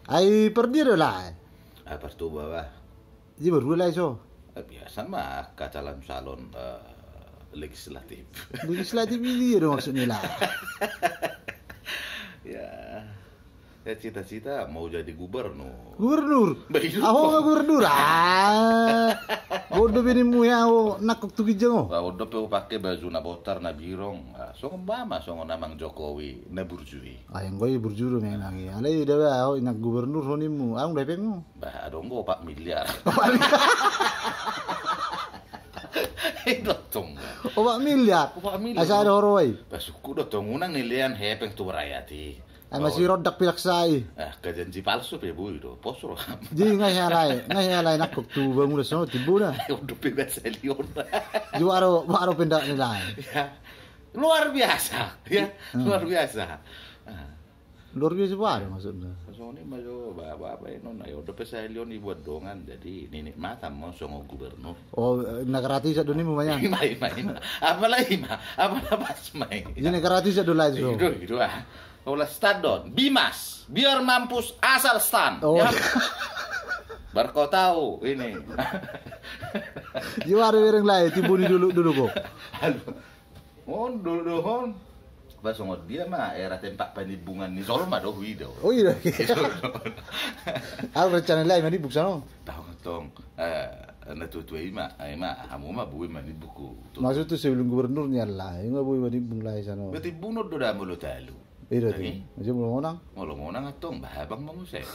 Ai per dire là. Per tu bawah. Ji berdua lah so. Biasa mah ke calon legislatif. Legislatif ini dong maksudnya lah. Ya cita-cita mau jadi gubernur. Gubernur. Begitu. Ako nga gubernur. Bodoh binimu ya ako nakok tugijang oh. Udah pe pakai baju na botar na birong. So mama so namang Jokowi na burjui. Ayang ko burjuro may nangi. Alay daw ako inak gubernur honin mo. Ang lepeng mo. Bah donggo 4 miliar. Dotong. 4 miliar. 4 miliar. Asa ada horoway. Basuku dotong unang nilian hepeng tu berayati. Ay masih rodak pilaksay. Kajanji palsu pe bu itu posro. Di ngay halay nakok tu ba mula so tibo na. Udah pe baselion. Di waro pendak nila. Ya. Luar biasa, ya. Luar biasa. Luar biasa ba maksudnya? So ini majo apa ini na udah pe baselion ibuat dongan jadi ninik mata mo songo gubernur. Oh nakarati sa dunia mo maya. Mai. Apalagi pas mai. Di nakarati sa dulay so. Itu oleh stadon Bimas biar mampus asal stan oh. Ya. Baru kau tahu ini. Di waro yang lain tibuni dulu ko. Dulu pas dia mah era tempat penibungan ni Solma do hido. Oh iya. Aku rencana lain mandi buksa no. Tahu tong na tutuai mah hamu mah bui mani buku. Maksud tu sebelum gubernurnya lah, enggak bui mandi bung lain sana. Berarti bunuh do dah mulu talu. Iya tu. Macam belum Ngolong atong bahabang mangusay.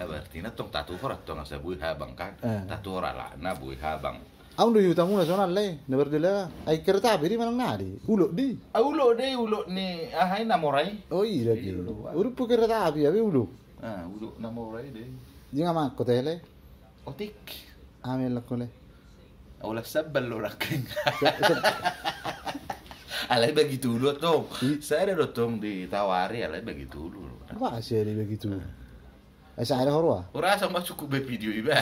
Berarti na tong tatu hora tong asa bui habang kan. Tatu hora lah na bui habang. Aku dah yutamu nasional leh, never dela. Ai kereta api di mana nari? Ulok di. Ulok ni ahai namorai. Oh iya lagi. Urut pu kereta api ulok. Ulok namorai deh. Jangan mak kau tele. Otik. Amel aku leh. Olah sabal lo raking. Alay begitu dulu tong. Saya ada dotong ditawari alay begitu dulu. Apa sih begitu? Saya ada horwa. Ora sama cukup be video iba.